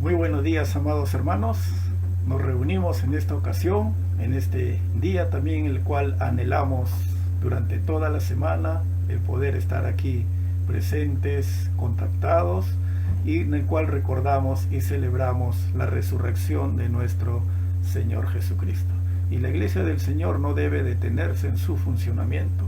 Muy buenos días, amados hermanos. Nos reunimos en esta ocasión, en este día también el cual anhelamos durante toda la semana el poder estar aquí presentes, contactados, y en el cual recordamos y celebramos la resurrección de nuestro Señor Jesucristo. Y la Iglesia del Señor no debe detenerse en su funcionamiento.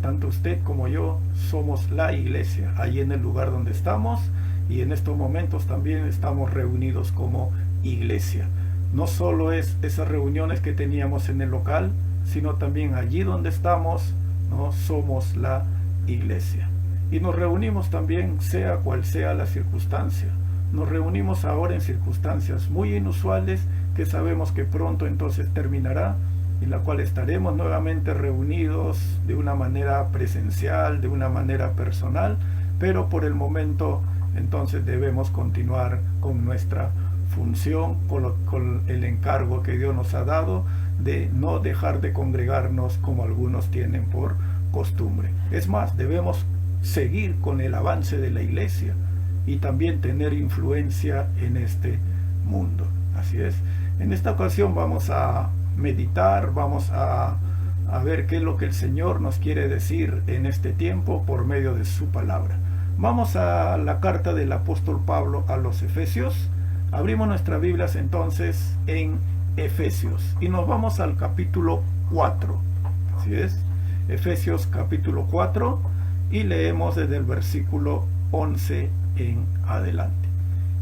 Tanto usted como yo somos la Iglesia, ahí en el lugar donde estamos, y en estos momentos también estamos reunidos como Iglesia. No solo es esas reuniones que teníamos en el local, sino también allí donde estamos, ¿no? Somos la Iglesia. Y nos reunimos también, sea cual sea la circunstancia. Nos reunimos ahora en circunstancias muy inusuales que sabemos que pronto entonces terminará, en la cual estaremos nuevamente reunidos de una manera presencial, de una manera personal, pero por el momento entonces debemos continuar con nuestra función, con el encargo que Dios nos ha dado de no dejar de congregarnos como algunos tienen por costumbre. Es más, debemos seguir con el avance de la Iglesia y también tener influencia en este mundo. Así es. En esta ocasión vamos a meditar, vamos a ver qué es lo que el Señor nos quiere decir en este tiempo por medio de su palabra. Vamos a la carta del apóstol Pablo a los Efesios. Abrimos nuestras Biblias entonces en Efesios y nos vamos al capítulo 4. Así es, Efesios capítulo 4, y leemos desde el versículo 11 en adelante.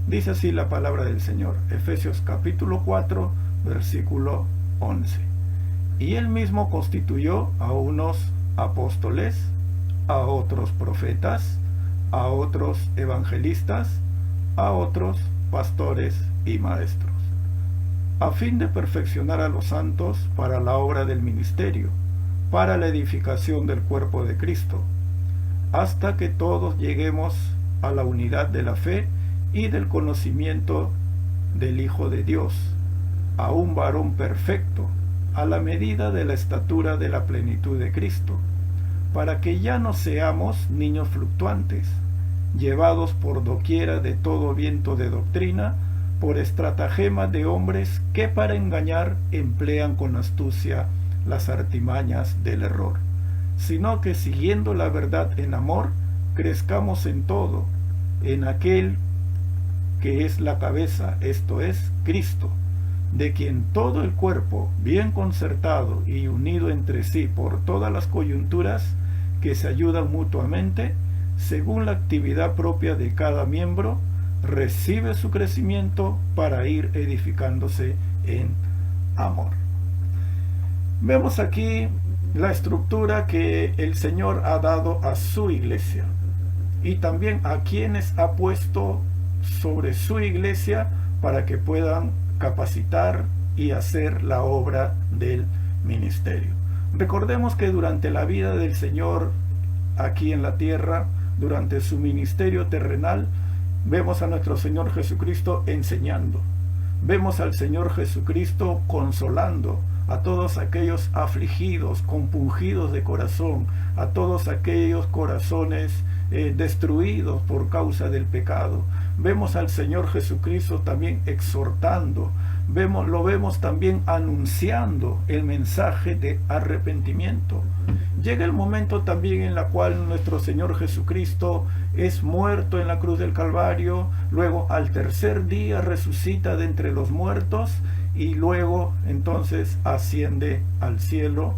Dice así la palabra del Señor, Efesios capítulo 4, versículo 11. Y él mismo constituyó a unos apóstoles, a otros profetas, a otros evangelistas, a otros pastores y maestros, a fin de perfeccionar a los santos para la obra del ministerio, para la edificación del cuerpo de Cristo, hasta que todos lleguemos a la unidad de la fe y del conocimiento del Hijo de Dios, a un varón perfecto, a la medida de la estatura de la plenitud de Cristo, para que ya no seamos niños fluctuantes, llevados por doquiera de todo viento de doctrina, por estratagema de hombres que para engañar emplean con astucia las artimañas del error, sino que siguiendo la verdad en amor, crezcamos en todo, en aquel que es la cabeza, esto es, Cristo, de quien todo el cuerpo, bien concertado y unido entre sí por todas las coyunturas que se ayudan mutuamente, según la actividad propia de cada miembro, recibe su crecimiento para ir edificándose en amor. Vemos aquí la estructura que el Señor ha dado a su iglesia y también a quienes ha puesto sobre su iglesia para que puedan capacitar y hacer la obra del ministerio. Recordemos que durante la vida del Señor aquí en la tierra, durante su ministerio terrenal, vemos a nuestro Señor Jesucristo enseñando. Vemos al Señor Jesucristo consolando a todos aquellos afligidos, compungidos de corazón, a todos aquellos corazones destruidos por causa del pecado. Vemos al Señor Jesucristo también exhortando, lo vemos también anunciando el mensaje de arrepentimiento. Llega el momento también en la cual nuestro Señor Jesucristo es muerto en la cruz del Calvario, luego al tercer día resucita de entre los muertos y luego entonces asciende al cielo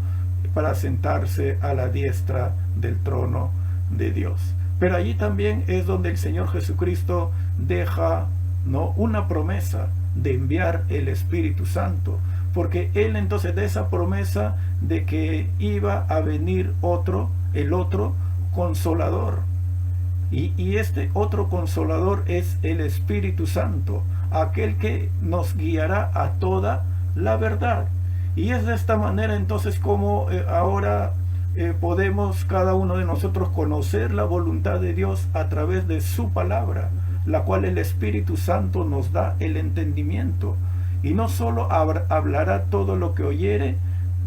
para sentarse a la diestra del trono de Dios. Pero allí también es donde el Señor Jesucristo deja, ¿no?, una promesa de enviar el Espíritu Santo, porque Él entonces da esa promesa de que iba a venir el otro consolador. Y este otro consolador es el Espíritu Santo, aquel que nos guiará a toda la verdad. Y es de esta manera entonces como ahora podemos cada uno de nosotros conocer la voluntad de Dios a través de su palabra, la cual el Espíritu Santo nos da el entendimiento. Y no solo hablará todo lo que oyere,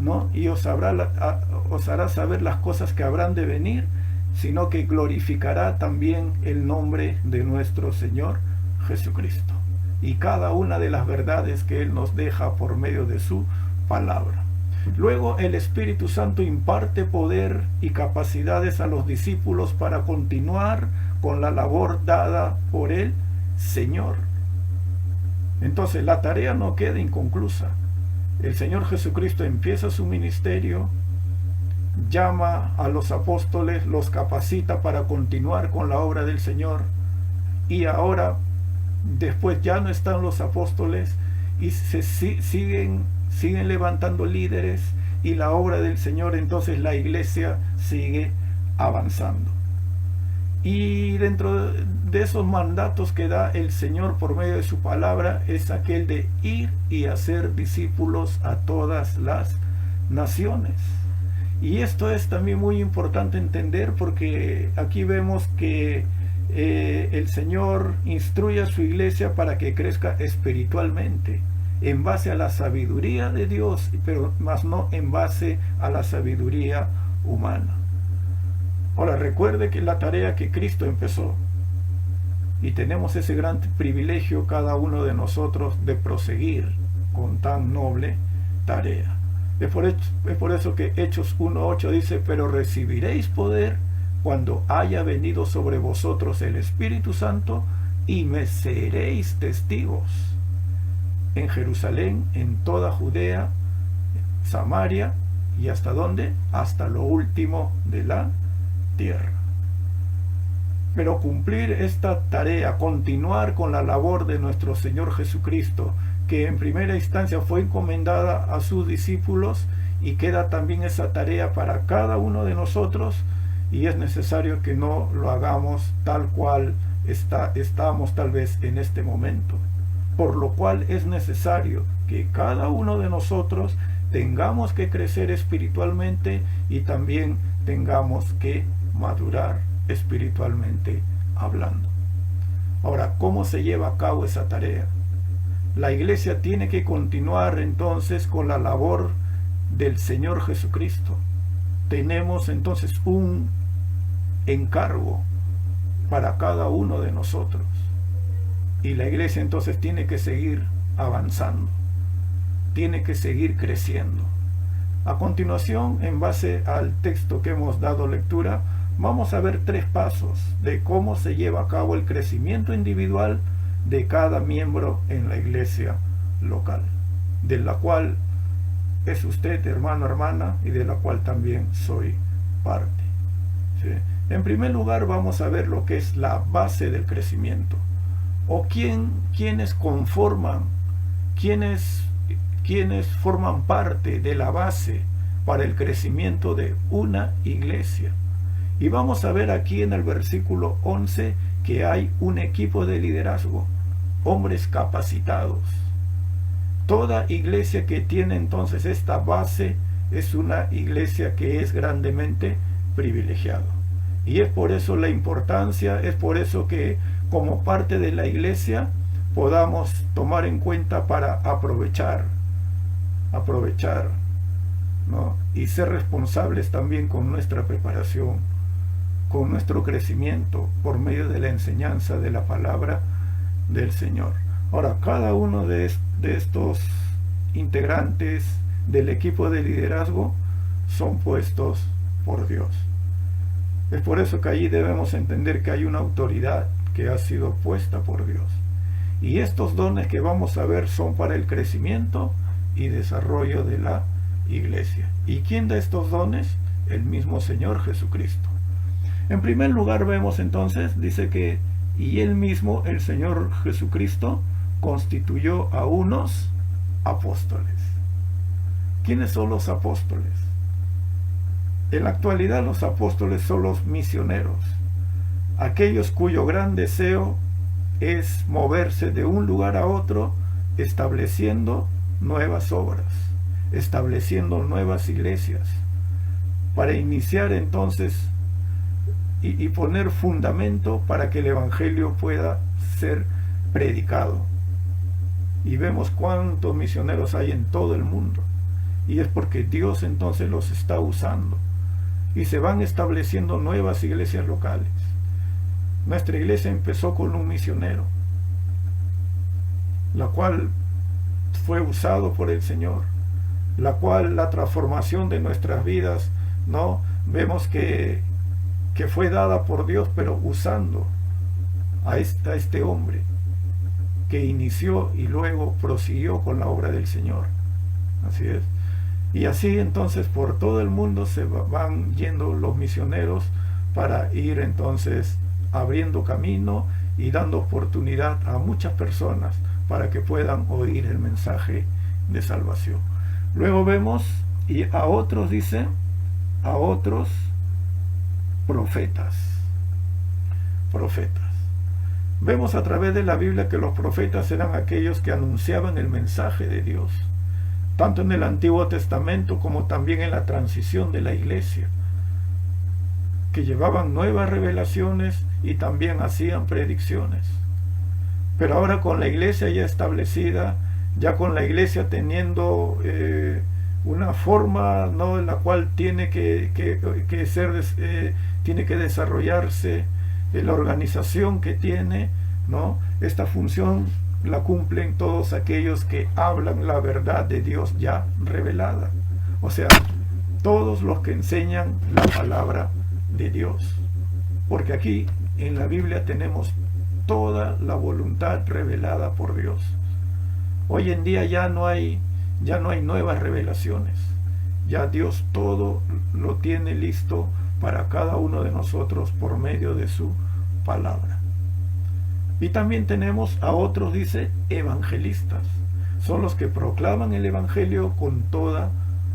¿no?, y os hará saber las cosas que habrán de venir, sino que glorificará también el nombre de nuestro Señor Jesucristo. y cada una de las verdades que Él nos deja por medio de su palabra. Luego el Espíritu Santo imparte poder y capacidades a los discípulos para continuar con la labor dada por el Señor. Entonces la tarea no queda inconclusa. El Señor Jesucristo empieza su ministerio, llama a los apóstoles, los capacita para continuar con la obra del Señor, y ahora después ya no están los apóstoles y siguen levantando líderes, y la obra del Señor, entonces la iglesia sigue avanzando. Y dentro de esos mandatos que da el Señor por medio de su palabra es aquel de ir y hacer discípulos a todas las naciones. Y esto es también muy importante entender, porque aquí vemos que el Señor instruye a su iglesia para que crezca espiritualmente en base a la sabiduría de Dios, pero más no en base a la sabiduría humana. Ahora, recuerde que la tarea que Cristo empezó, y tenemos ese gran privilegio cada uno de nosotros de proseguir con tan noble tarea. Es por eso que Hechos 1:8 dice: pero recibiréis poder cuando haya venido sobre vosotros el Espíritu Santo, y me seréis testigos en Jerusalén, en toda Judea, Samaria, y ¿hasta dónde? Hasta lo último de la tierra. Pero cumplir esta tarea, continuar con la labor de nuestro Señor Jesucristo, que en primera instancia fue encomendada a sus discípulos, y queda también esa tarea para cada uno de nosotros, y es necesario que no lo hagamos tal cual estamos tal vez en este momento. Por lo cual es necesario que cada uno de nosotros tengamos que crecer espiritualmente, y también tengamos que madurar espiritualmente hablando. Ahora, ¿cómo se lleva a cabo esa tarea? La iglesia tiene que continuar entonces con la labor del Señor Jesucristo. Tenemos entonces un encargo para cada uno de nosotros, y la iglesia entonces tiene que seguir avanzando, tiene que seguir creciendo. A continuación, en base al texto que hemos dado lectura, vamos a ver 3 pasos de cómo se lleva a cabo el crecimiento individual de cada miembro en la iglesia local, de la cual es usted, hermano, hermana, y de la cual también soy parte. ¿Sí? En primer lugar, vamos a ver lo que es la base del crecimiento, o quienes conforman, quienes forman parte de la base para el crecimiento de una iglesia. Y vamos a ver aquí en el versículo 11 que hay un equipo de liderazgo, hombres capacitados. Toda iglesia que tiene entonces esta base es una iglesia que es grandemente privilegiada. Y es por eso la importancia, es por eso que como parte de la iglesia podamos tomar en cuenta para aprovechar, ¿no? Y ser responsables también con nuestra preparación, con nuestro crecimiento por medio de la enseñanza de la palabra del Señor. Ahora, cada uno de estos integrantes del equipo de liderazgo son puestos por Dios. Es por eso que allí debemos entender que hay una autoridad que ha sido puesta por Dios. Y estos dones que vamos a ver son para el crecimiento y desarrollo de la iglesia. ¿Y quién da estos dones? El mismo Señor Jesucristo. En primer lugar vemos entonces, dice que, y él mismo, el Señor Jesucristo, constituyó a unos apóstoles. ¿Quiénes son los apóstoles? En la actualidad los apóstoles son los misioneros, aquellos cuyo gran deseo es moverse de un lugar a otro, estableciendo nuevas obras, estableciendo nuevas iglesias, para iniciar entonces y poner fundamento para que el evangelio pueda ser predicado. Y vemos cuántos misioneros hay en todo el mundo, y es porque Dios entonces los está usando, y se van estableciendo nuevas iglesias locales. Nuestra iglesia empezó con un misionero, la cual fue usado por el Señor, la cual la transformación de nuestras vidas, ¿no? Vemos que fue dada por Dios, pero usando a este hombre que inició y luego prosiguió con la obra del Señor. Así es. Y así entonces por todo el mundo se van yendo los misioneros para ir entonces abriendo camino y dando oportunidad a muchas personas para que puedan oír el mensaje de salvación. Luego vemos, y a otros dice, a otros profetas. Vemos a través de la Biblia que los profetas eran aquellos que anunciaban el mensaje de Dios, tanto en el Antiguo Testamento como también en la transición de la iglesia, que llevaban nuevas revelaciones y también hacían predicciones. Pero ahora con la iglesia ya establecida, ya con la iglesia teniendo una forma, ¿no?, en la cual tiene tiene que desarrollarse, la organización que tiene, ¿no? Esta función la cumplen todos aquellos que hablan la verdad de Dios ya revelada. O sea, todos los que enseñan la palabra de Dios. Porque aquí en la Biblia tenemos toda la voluntad revelada por Dios. Hoy en día ya no hay nuevas revelaciones. Ya Dios todo lo tiene listo para cada uno de nosotros por medio de su palabra. Y también tenemos a otros, dice, evangelistas. Son los que proclaman el evangelio con toda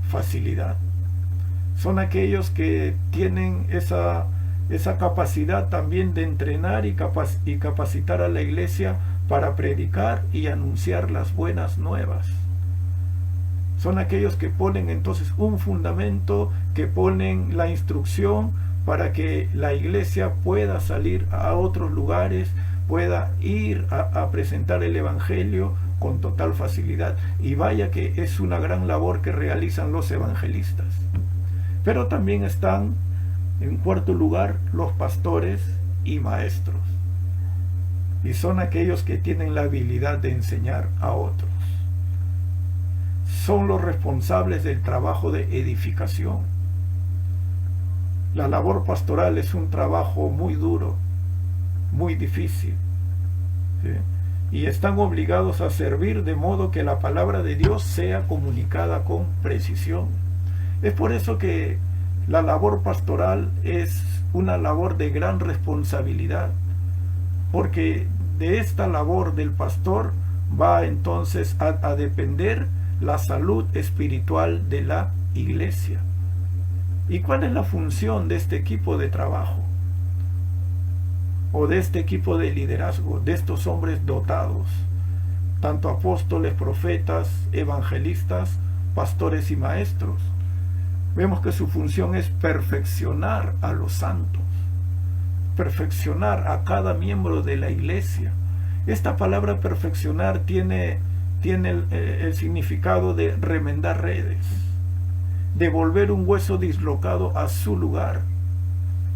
facilidad. Son aquellos que tienen esa capacidad también de entrenar y capacitar a la iglesia para predicar y anunciar las buenas nuevas. Son aquellos que ponen entonces un fundamento, que ponen la instrucción para que la iglesia pueda salir a otros lugares, pueda ir a presentar el evangelio con total facilidad. Y vaya que es una gran labor que realizan los evangelistas. Pero también están, en cuarto lugar, los pastores y maestros. Y son aquellos que tienen la habilidad de enseñar a otros. Son los responsables del trabajo de edificación. La labor pastoral es un trabajo muy duro, muy difícil, ¿sí? Y están obligados a servir de modo que la palabra de Dios sea comunicada con precisión. Es por eso que la labor pastoral es una labor de gran responsabilidad, porque de esta labor del pastor va entonces a depender la salud espiritual de la iglesia. ¿Y cuál es la función de este equipo de trabajo? O de este equipo de liderazgo, de estos hombres dotados, tanto apóstoles, profetas, evangelistas, pastores y maestros. Vemos que su función es perfeccionar a los santos, perfeccionar a cada miembro de la iglesia. Esta palabra perfeccionar tiene el significado de remendar redes, de volver un hueso dislocado a su lugar,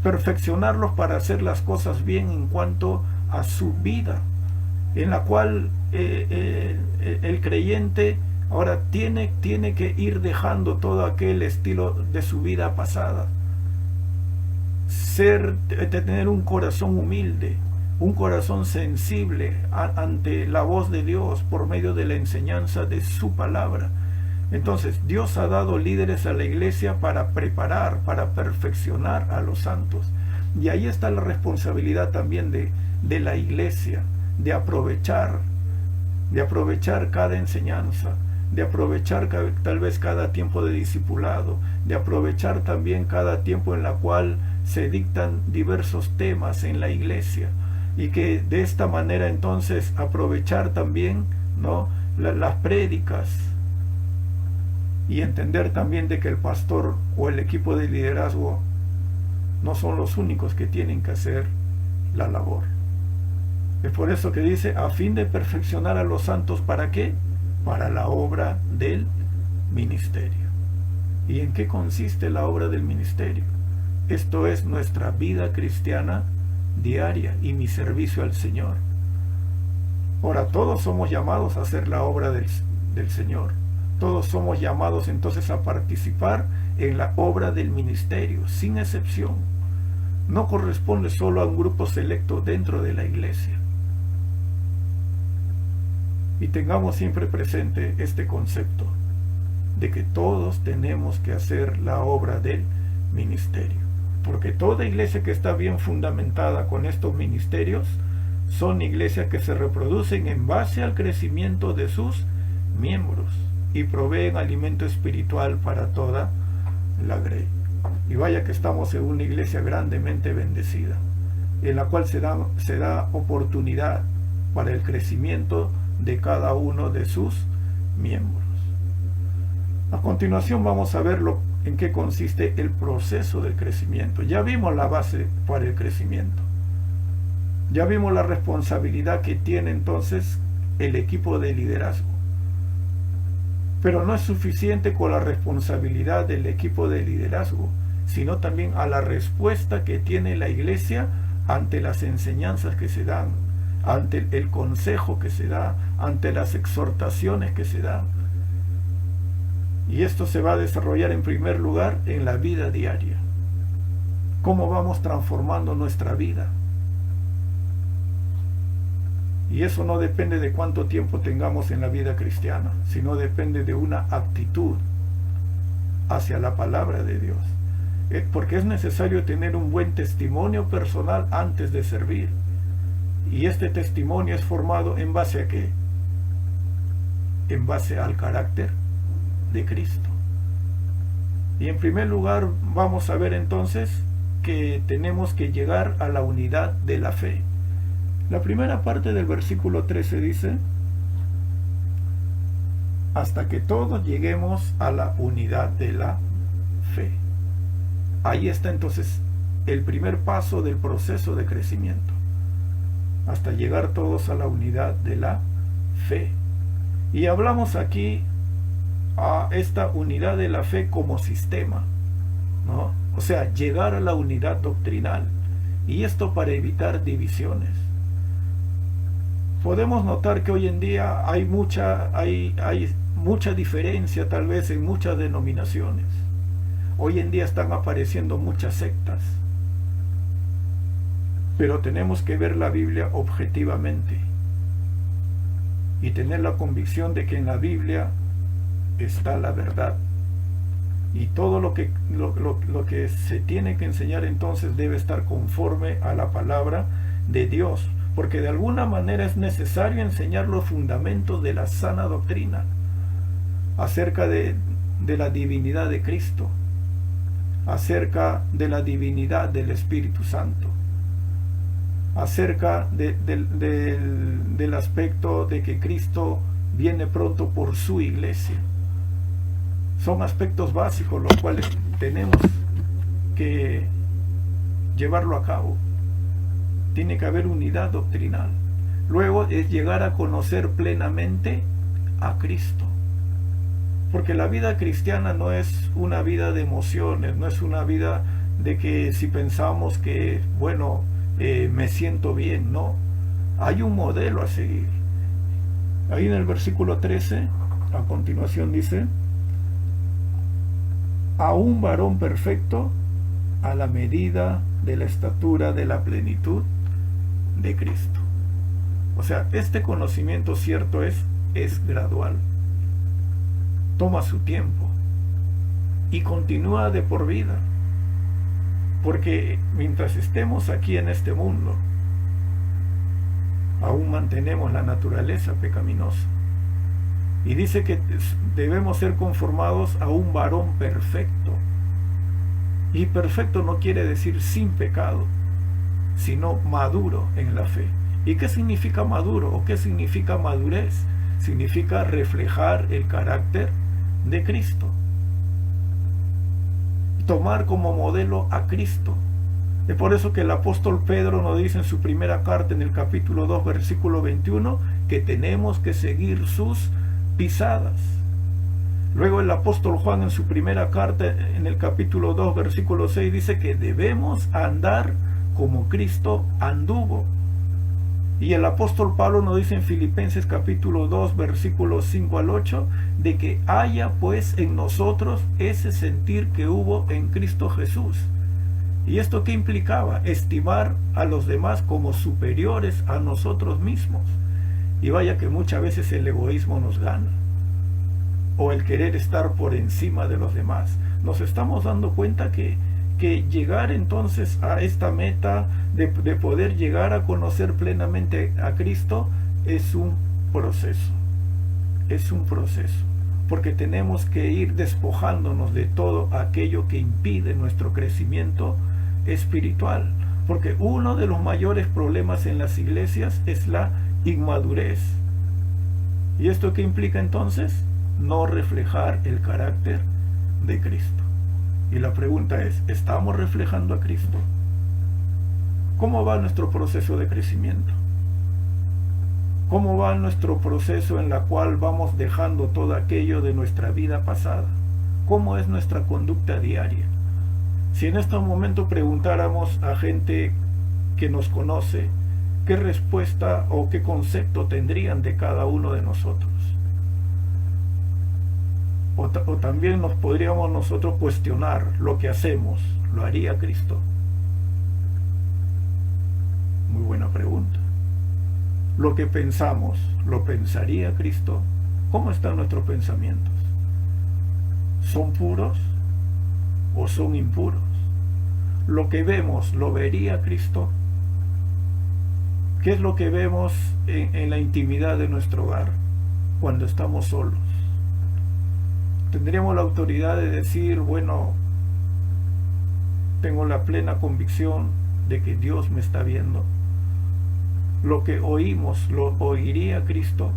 perfeccionarlos para hacer las cosas bien en cuanto a su vida, en la cual el creyente ahora tiene que ir dejando todo aquel estilo de su vida pasada, tener un corazón humilde, un corazón sensible ante la voz de Dios por medio de la enseñanza de su palabra. Entonces Dios ha dado líderes a la iglesia para preparar, para perfeccionar a los santos. Y ahí está la responsabilidad también de la iglesia, de aprovechar cada enseñanza, de aprovechar tal vez cada tiempo de discipulado, de aprovechar también cada tiempo en la cual se dictan diversos temas en la iglesia, y que de esta manera entonces aprovechar también, ¿no?, las prédicas, y entender también de que el pastor o el equipo de liderazgo no son los únicos que tienen que hacer la labor. Es por eso que dice, a fin de perfeccionar a los santos, ¿para qué? Para la obra del ministerio. ¿Y en qué consiste la obra del ministerio? Esto es nuestra vida cristiana diaria y mi servicio al Señor. Ahora, todos somos llamados a hacer la obra del Señor. Todos somos llamados entonces a participar en la obra del ministerio, sin excepción. No corresponde solo a un grupo selecto dentro de la iglesia. Y tengamos siempre presente este concepto de que todos tenemos que hacer la obra del ministerio. Porque toda iglesia que está bien fundamentada con estos ministerios son iglesias que se reproducen en base al crecimiento de sus miembros y proveen alimento espiritual para toda la grey. Y vaya que estamos en una iglesia grandemente bendecida, en la cual se da oportunidad para el crecimiento de cada uno de sus miembros. A continuación vamos a ver en qué consiste el proceso del crecimiento. Ya vimos la base para el crecimiento. Ya vimos la responsabilidad que tiene entonces el equipo de liderazgo. Pero no es suficiente con la responsabilidad del equipo de liderazgo, sino también a la respuesta que tiene la iglesia ante las enseñanzas que se dan, ante el consejo que se da, ante las exhortaciones que se dan. Y esto se va a desarrollar en primer lugar en la vida diaria. ¿Cómo vamos transformando nuestra vida? Y eso no depende de cuánto tiempo tengamos en la vida cristiana, sino depende de una actitud hacia la palabra de Dios. Porque es necesario tener un buen testimonio personal antes de servir. Y este testimonio es formado ¿en base a qué? En base al carácter de Cristo. Y en primer lugar vamos a ver entonces que tenemos que llegar a la unidad de la fe. La primera parte del versículo 13 dice: hasta que todos lleguemos a la unidad de la fe. Ahí está entonces el primer paso del proceso de crecimiento, hasta llegar todos a la unidad de la fe. Y hablamos aquí a esta unidad de la fe como sistema, ¿no? O sea, llegar a la unidad doctrinal, y esto para evitar divisiones. Podemos notar que hoy en día hay mucha diferencia tal vez en muchas denominaciones. Hoy en día están apareciendo muchas sectas. Pero tenemos que ver la Biblia objetivamente y tener la convicción de que en la Biblia está la verdad. Y todo lo que se tiene que enseñar entonces debe estar conforme a la palabra de Dios. Porque de alguna manera es necesario enseñar los fundamentos de la sana doctrina acerca de la divinidad de Cristo, acerca de la divinidad del Espíritu Santo, acerca del aspecto de que Cristo viene pronto por su iglesia. Son aspectos básicos los cuales tenemos que llevarlo a cabo. Tiene que haber unidad doctrinal. Luego es llegar a conocer plenamente a Cristo. Porque la vida cristiana no es una vida de emociones, no es una vida de que si pensamos que, bueno, me siento bien, no. Hay un modelo a seguir. Ahí en el versículo 13, a continuación dice: a un varón perfecto, a la medida de la estatura de la plenitud de Cristo. O sea, este conocimiento cierto es gradual, toma su tiempo y continúa de por vida, porque mientras estemos aquí en este mundo aún mantenemos la naturaleza pecaminosa, y dice que debemos ser conformados a un varón perfecto. Y perfecto no quiere decir sin pecado, sino maduro en la fe. ¿Y qué significa maduro o qué significa madurez? Significa reflejar el carácter de Cristo, tomar como modelo a Cristo. Es por eso que el apóstol Pedro nos dice en su primera carta, en el capítulo 2, versículo 21, que tenemos que seguir sus pisadas. Luego el apóstol Juan en su primera carta, en el capítulo 2, versículo 6, dice que debemos andar como Cristo anduvo. Y el apóstol Pablo nos dice en Filipenses capítulo 2, versículos 5 al 8, de que haya pues en nosotros ese sentir que hubo en Cristo Jesús. ¿Y esto qué implicaba? Estimar a los demás como superiores a nosotros mismos. Y vaya que muchas veces el egoísmo nos gana, o el querer estar por encima de los demás. Nos estamos dando cuenta que llegar entonces a esta meta de poder llegar a conocer plenamente a Cristo es un proceso, porque tenemos que ir despojándonos de todo aquello que impide nuestro crecimiento espiritual, porque uno de los mayores problemas en las iglesias es la inmadurez. ¿Y esto qué implica entonces? No reflejar el carácter de Cristo. Y la pregunta es, ¿estamos reflejando a Cristo? ¿Cómo va nuestro proceso de crecimiento? ¿Cómo va nuestro proceso en la cual vamos dejando todo aquello de nuestra vida pasada? ¿Cómo es nuestra conducta diaria? Si en este momento preguntáramos a gente que nos conoce, ¿qué respuesta o qué concepto tendrían de cada uno de nosotros? O también nos podríamos nosotros cuestionar lo que hacemos, ¿lo haría Cristo? Muy buena pregunta. Lo que pensamos, ¿lo pensaría Cristo? ¿Cómo están nuestros pensamientos? ¿Son puros o son impuros? Lo que vemos, ¿lo vería Cristo? ¿Qué es lo que vemos en la intimidad de nuestro hogar cuando estamos solos? Tendríamos la autoridad de decir, bueno, tengo la plena convicción de que Dios me está viendo. Lo que oímos, ¿lo oiría Cristo?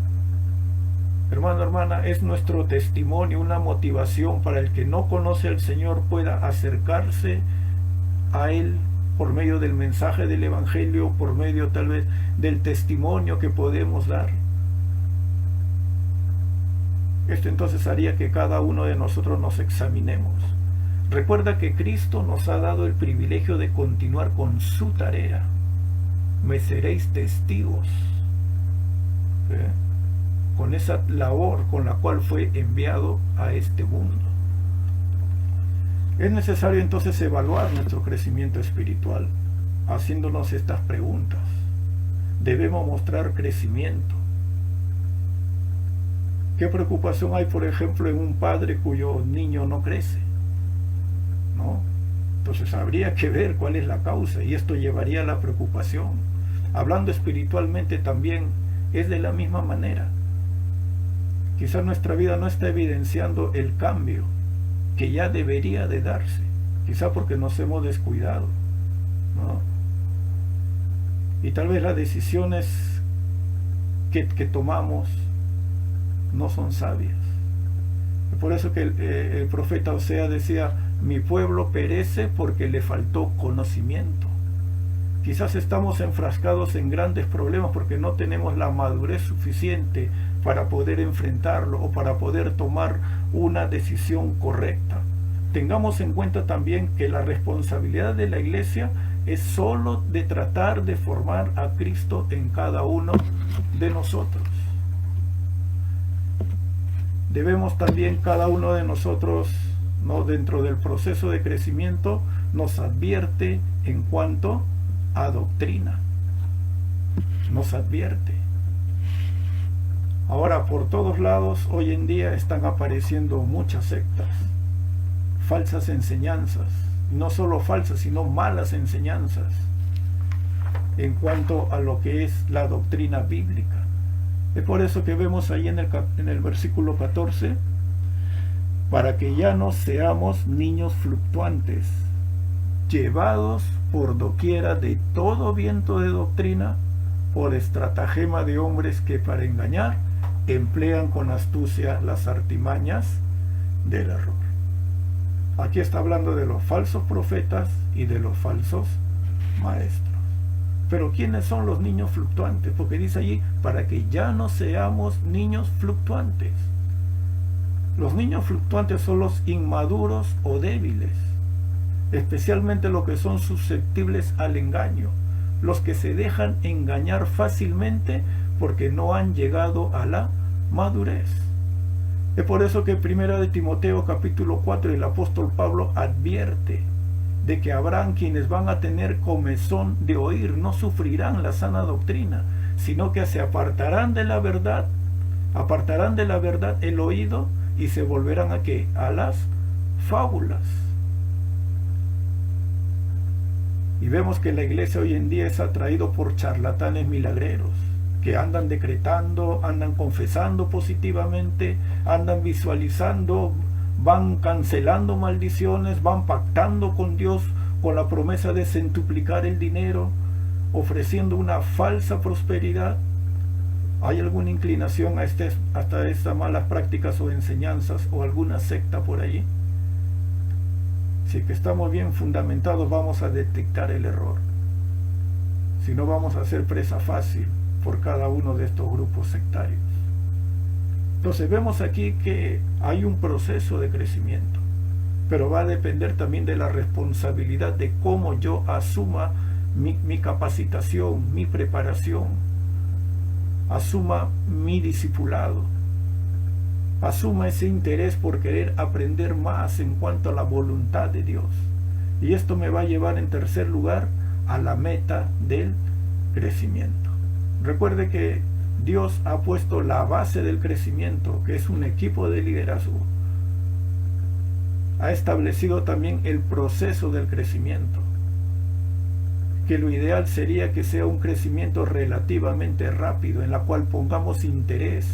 Hermano, hermana, es nuestro testimonio, una motivación para el que no conoce al Señor pueda acercarse a Él por medio del mensaje del Evangelio, por medio tal vez del testimonio que podemos dar. Esto entonces haría que cada uno de nosotros nos examinemos. Recuerda que Cristo nos ha dado el privilegio de continuar con su tarea. Me seréis testigos. Con esa labor con la cual fue enviado a este mundo. Es necesario entonces evaluar nuestro crecimiento espiritual, haciéndonos estas preguntas. Debemos mostrar crecimiento. ¿Qué preocupación hay, por ejemplo, en un padre cuyo niño no crece? ¿No? Entonces habría que ver cuál es la causa y esto llevaría a la preocupación. Hablando espiritualmente también es de la misma manera. Quizás nuestra vida no está evidenciando el cambio que ya debería de darse, quizá porque nos hemos descuidado, ¿no? Y tal vez las decisiones que tomamos no son sabias. Por eso que el profeta Oseas decía, mi pueblo perece porque le faltó conocimiento. Quizás estamos enfrascados en grandes problemas porque no tenemos la madurez suficiente para poder enfrentarlo o para poder tomar una decisión correcta. Tengamos en cuenta también que la responsabilidad de la iglesia es solo de tratar de formar a Cristo en cada uno de nosotros. Debemos también cada uno de nosotros, ¿no?, dentro del proceso de crecimiento, nos advierte en cuanto a doctrina. Nos advierte. Ahora, por todos lados, hoy en día están apareciendo muchas sectas, falsas enseñanzas, no solo falsas, sino malas enseñanzas en cuanto a lo que es la doctrina bíblica. Es por eso que vemos ahí en el versículo 14, para que ya no seamos niños fluctuantes, llevados por doquiera de todo viento de doctrina, por estratagema de hombres que para engañar emplean con astucia las artimañas del error. Aquí está hablando de los falsos profetas y de los falsos maestros. Pero ¿quiénes son los niños fluctuantes? Porque dice allí, para que ya no seamos niños fluctuantes. Los niños fluctuantes son los inmaduros o débiles, especialmente los que son susceptibles al engaño, los que se dejan engañar fácilmente porque no han llegado a la madurez. Es por eso que 1 de Timoteo capítulo 4 el apóstol Pablo advierte de que habrán quienes van a tener comezón de oír, no sufrirán la sana doctrina, sino que se apartarán de la verdad el oído y se volverán ¿a qué? A las fábulas. Y vemos que la iglesia hoy en día es atraído por charlatanes milagreros, que andan decretando, andan confesando positivamente, andan visualizando, van cancelando maldiciones, van pactando con Dios con la promesa de centuplicar el dinero, ofreciendo una falsa prosperidad. ¿Hay alguna inclinación a hasta estas malas prácticas o enseñanzas o alguna secta por allí? Si que estamos bien fundamentados, vamos a detectar el error. Si no, vamos a ser presa fácil por cada uno de estos grupos sectarios. Entonces vemos aquí que hay un proceso de crecimiento, pero va a depender también de la responsabilidad de cómo yo asuma mi capacitación, mi preparación, asuma mi discipulado, asuma ese interés por querer aprender más en cuanto a la voluntad de Dios. Y esto me va a llevar en tercer lugar a la meta del crecimiento. Recuerde que Dios ha puesto la base del crecimiento, que es un equipo de liderazgo. Ha establecido también el proceso del crecimiento, que lo ideal sería que sea un crecimiento relativamente rápido, en la cual pongamos interés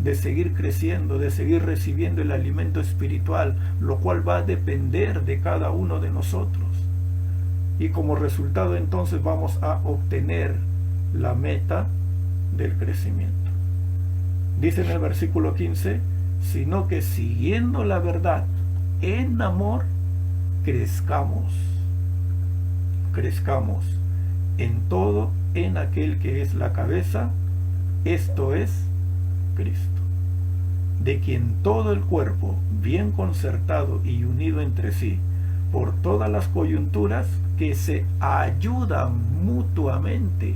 de seguir creciendo, de seguir recibiendo el alimento espiritual, lo cual va a depender de cada uno de nosotros. Y como resultado entonces vamos a obtener la meta del crecimiento. Dice en el versículo 15, sino que siguiendo la verdad en amor, crezcamos en todo en aquel que es la cabeza, esto es Cristo, de quien todo el cuerpo, bien concertado y unido entre sí, por todas las coyunturas que se ayudan mutuamente,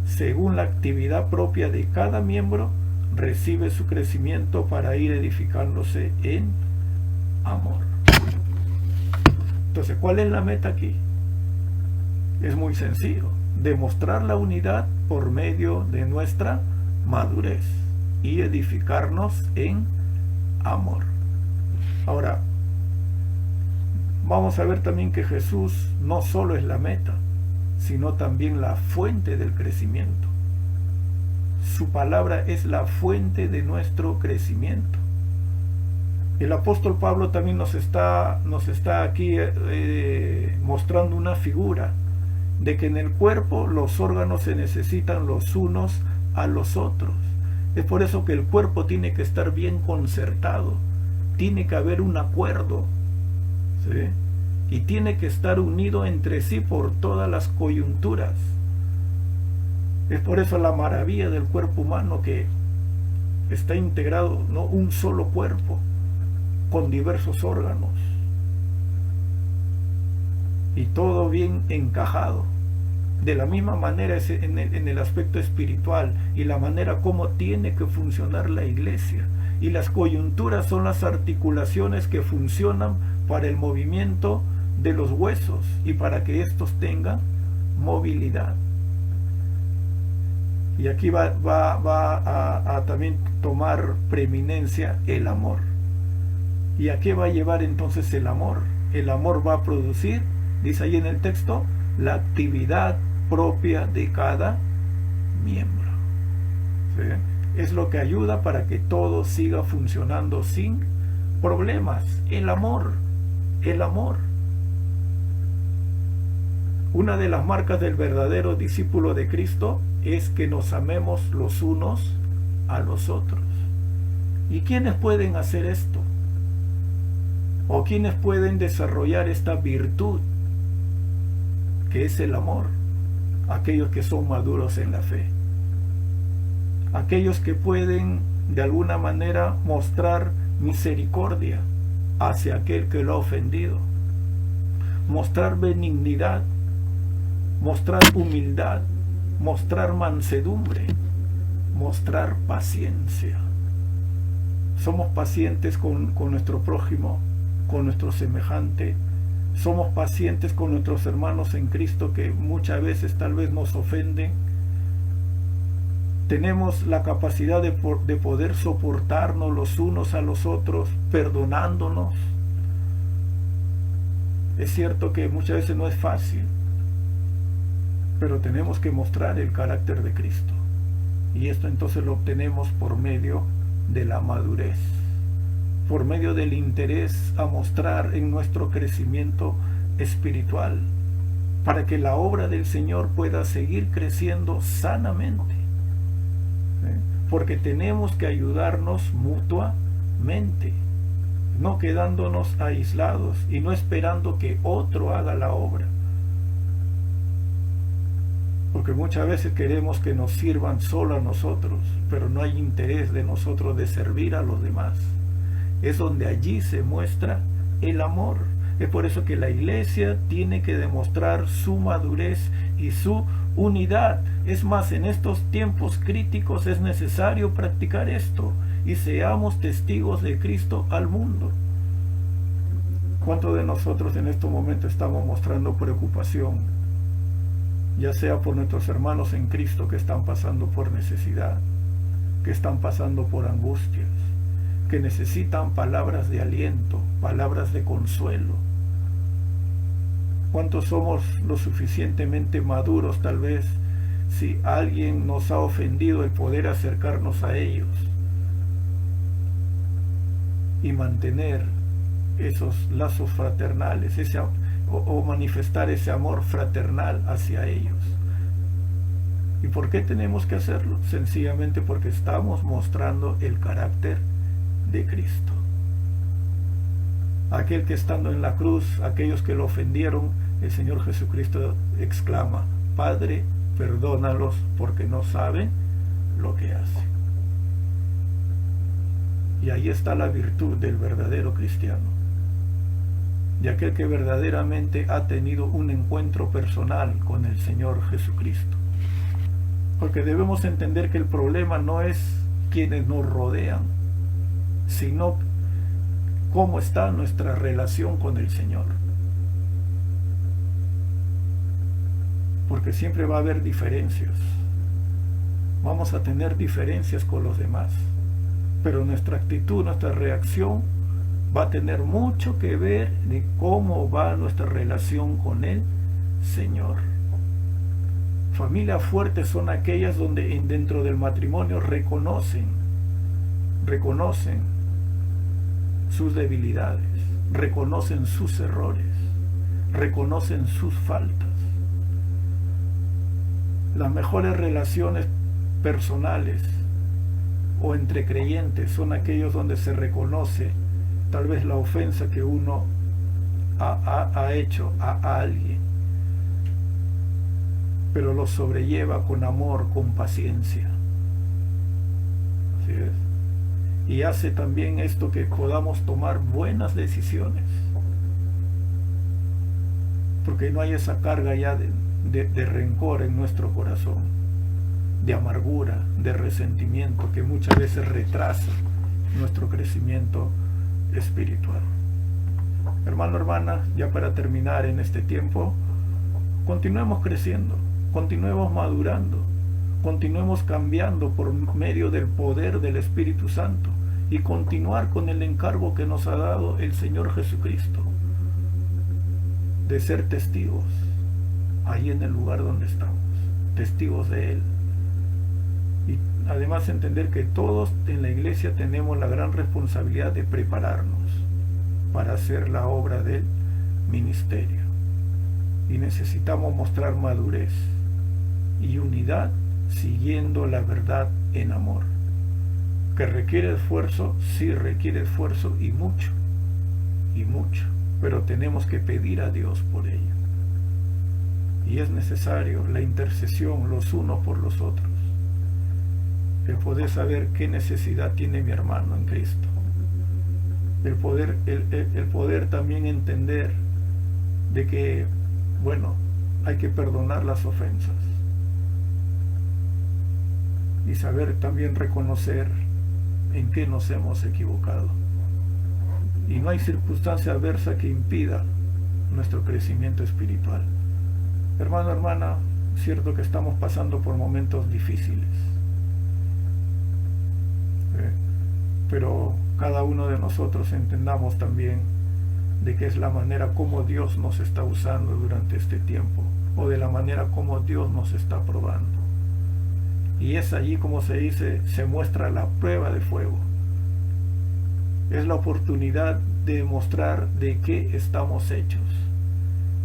según la actividad propia de cada miembro, recibe su crecimiento para ir edificándose en amor. Entonces, ¿cuál es la meta aquí? Es muy sencillo: demostrar la unidad por medio de nuestra madurez y edificarnos en amor. Ahora, vamos a ver también que Jesús no solo es la meta, sino también la fuente del crecimiento. Su palabra es la fuente de nuestro crecimiento. El apóstol Pablo también nos está aquí mostrando una figura de que en el cuerpo los órganos se necesitan los unos a los otros. Es por eso que el cuerpo tiene que estar bien concertado, tiene que haber un acuerdo, ¿sí? Y tiene que estar unido entre sí por todas las coyunturas. Es por eso la maravilla del cuerpo humano, que está integrado, ¿no?, un solo cuerpo con diversos órganos y todo bien encajado. De la misma manera es en el aspecto espiritual y la manera como tiene que funcionar la iglesia. Y las coyunturas son las articulaciones que funcionan para el movimiento de los huesos y para que estos tengan movilidad. Y aquí va a también tomar preeminencia el amor. ¿Y a qué va a llevar entonces el amor? El amor va a producir, dice ahí en el texto, la actividad propia de cada miembro. ¿Sí? Es lo que ayuda para que todo siga funcionando sin problemas. El amor. Una de las marcas del verdadero discípulo de Cristo es que nos amemos los unos a los otros. ¿Y quiénes pueden hacer esto? ¿O quiénes pueden desarrollar esta virtud que es el amor? Aquellos que son maduros en la fe, aquellos que pueden de alguna manera mostrar misericordia hacia aquel que lo ha ofendido, mostrar benignidad mostrar humildad, mostrar mansedumbre, mostrar paciencia. Somos pacientes con nuestro prójimo, con nuestro semejante. Somos pacientes con nuestros hermanos en Cristo que muchas veces tal vez nos ofenden. Tenemos la capacidad de poder soportarnos los unos a los otros, perdonándonos. Es cierto que muchas veces no es fácil, pero tenemos que mostrar el carácter de Cristo. Y esto entonces lo obtenemos por medio de la madurez, por medio del interés a mostrar en nuestro crecimiento espiritual, para que la obra del Señor pueda seguir creciendo sanamente. Porque tenemos que ayudarnos mutuamente, no quedándonos aislados y no esperando que otro haga la obra. Porque muchas veces queremos que nos sirvan solo a nosotros, pero no hay interés de nosotros de servir a los demás. Es donde allí se muestra el amor. Es por eso que la iglesia tiene que demostrar su madurez y su unidad. Es más, en estos tiempos críticos es necesario practicar esto y seamos testigos de Cristo al mundo. ¿Cuántos de nosotros en estos momentos estamos mostrando preocupación, ya sea por nuestros hermanos en Cristo que están pasando por necesidad, que están pasando por angustias, que necesitan palabras de aliento, palabras de consuelo? ¿Cuántos somos lo suficientemente maduros tal vez si alguien nos ha ofendido el poder acercarnos a ellos y mantener esos lazos fraternales, o manifestar ese amor fraternal hacia ellos? ¿Y por qué tenemos que hacerlo? Sencillamente porque estamos mostrando el carácter de Cristo. Aquel que estando en la cruz, aquellos que lo ofendieron, el Señor Jesucristo exclama: Padre, perdónalos porque no saben lo que hacen. Y ahí está la virtud del verdadero cristiano, de aquel que verdaderamente ha tenido un encuentro personal con el Señor Jesucristo. Porque debemos entender que el problema no es quienes nos rodean, sino cómo está nuestra relación con el Señor. Porque siempre va a haber diferencias. Vamos a tener diferencias con los demás. Pero nuestra actitud, nuestra reacción va a tener mucho que ver de cómo va nuestra relación con el Señor. Familias fuertes son aquellas donde dentro del matrimonio reconocen sus debilidades, reconocen sus errores, reconocen sus faltas. Las mejores relaciones personales o entre creyentes son aquellos donde se reconoce tal vez la ofensa que uno ha hecho a alguien, pero lo sobrelleva con amor, con paciencia. ¿Sí ves? Y hace también esto que podamos tomar buenas decisiones, porque no hay esa carga ya de rencor en nuestro corazón, de amargura, de resentimiento, que muchas veces retrasa nuestro crecimiento espiritual. Hermano, hermana, ya para terminar en este tiempo, continuemos creciendo, continuemos madurando, continuemos cambiando por medio del poder del Espíritu Santo y continuar con el encargo que nos ha dado el Señor Jesucristo de ser testigos ahí en el lugar donde estamos, testigos de Él. Y además entender que todos en la iglesia tenemos la gran responsabilidad de prepararnos para hacer la obra del ministerio. Y necesitamos mostrar madurez y unidad siguiendo la verdad en amor. Que requiere esfuerzo, sí requiere esfuerzo y mucho, pero tenemos que pedir a Dios por ello. Y es necesario la intercesión los unos por los otros. El poder saber qué necesidad tiene mi hermano en Cristo. El poder también entender de que, bueno, hay que perdonar las ofensas y saber también reconocer en qué nos hemos equivocado. Y no hay circunstancia adversa que impida nuestro crecimiento espiritual. Hermano, hermana, cierto que estamos pasando por momentos difíciles, pero cada uno de nosotros entendamos también de que es la manera como Dios nos está usando durante este tiempo, o de la manera como Dios nos está probando. Y es allí, como se dice, se muestra la prueba de fuego. Es la oportunidad de demostrar de qué estamos hechos,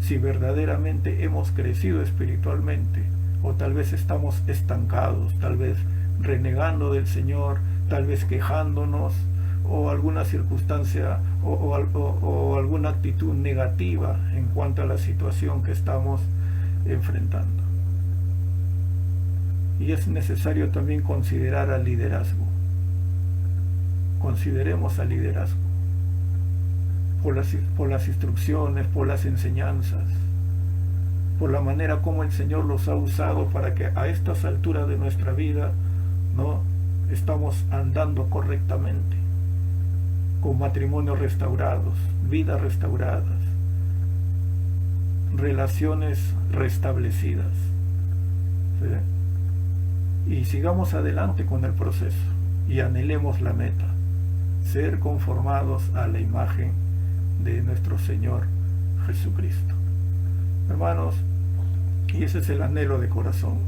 si verdaderamente hemos crecido espiritualmente, o tal vez estamos estancados, tal vez renegando del Señor, tal vez quejándonos, o alguna circunstancia o alguna actitud negativa en cuanto a la situación que estamos enfrentando. Y es necesario también considerar al liderazgo. Consideremos al liderazgo por las instrucciones, por las enseñanzas, por la manera como el Señor los ha usado para que a estas alturas de nuestra vida no estamos andando correctamente, con matrimonios restaurados, vidas restauradas, relaciones restablecidas, ¿sí? Y sigamos adelante con el proceso y anhelemos la meta, ser conformados a la imagen de nuestro Señor Jesucristo. Hermanos, y ese es el anhelo de corazón,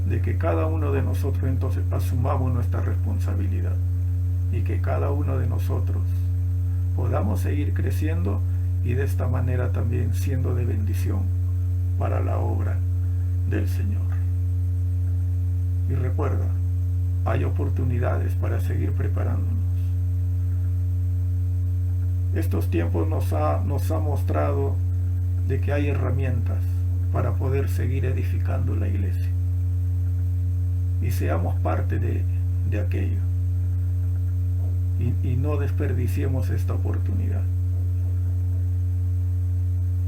de que cada uno de nosotros entonces asumamos nuestra responsabilidad y que cada uno de nosotros podamos seguir creciendo y de esta manera también siendo de bendición para la obra del Señor. Y recuerda, hay oportunidades para seguir preparándonos. Estos tiempos nos ha mostrado de que hay herramientas para poder seguir edificando la iglesia. Y seamos parte de aquello. Y no desperdiciemos esta oportunidad.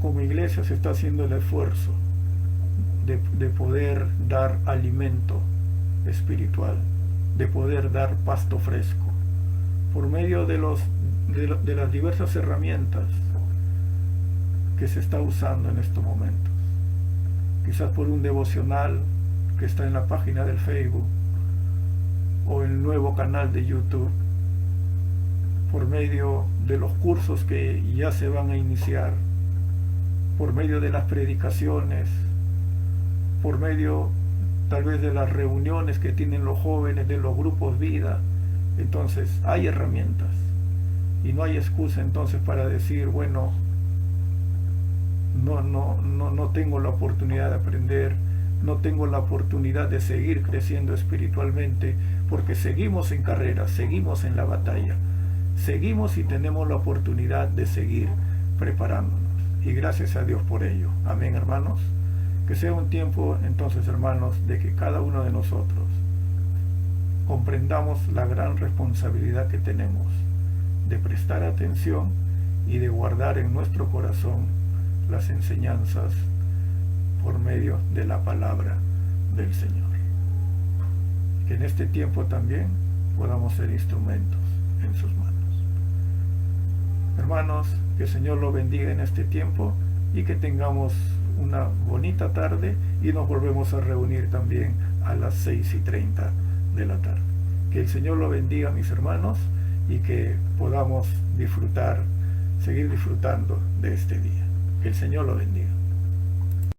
Como iglesia se está haciendo el esfuerzo de poder dar alimento espiritual, de poder dar pasto fresco, por medio de las diversas herramientas que se está usando en estos momentos. Quizás por un devocional que está en la página del Facebook o el nuevo canal de YouTube, por medio de los cursos que ya se van a iniciar, por medio de las predicaciones, por medio tal vez de las reuniones que tienen los jóvenes, de los grupos vida. Entonces hay herramientas y no hay excusa entonces para decir, bueno, no tengo la oportunidad de aprender, no tengo la oportunidad de seguir creciendo espiritualmente, porque seguimos en carrera, seguimos en la batalla, seguimos y tenemos la oportunidad de seguir preparándonos. Y gracias a Dios por ello. Amén, hermanos. Que sea un tiempo entonces, hermanos, de que cada uno de nosotros comprendamos la gran responsabilidad que tenemos de prestar atención y de guardar en nuestro corazón las enseñanzas por medio de la palabra del Señor. Que en este tiempo también podamos ser instrumentos en sus manos. Hermanos, que el Señor lo bendiga en este tiempo y que tengamos una bonita tarde, y nos volvemos a reunir también a las 6:30 de la tarde. Que el Señor lo bendiga, mis hermanos, y que podamos seguir disfrutando de este día. Que el Señor lo bendiga.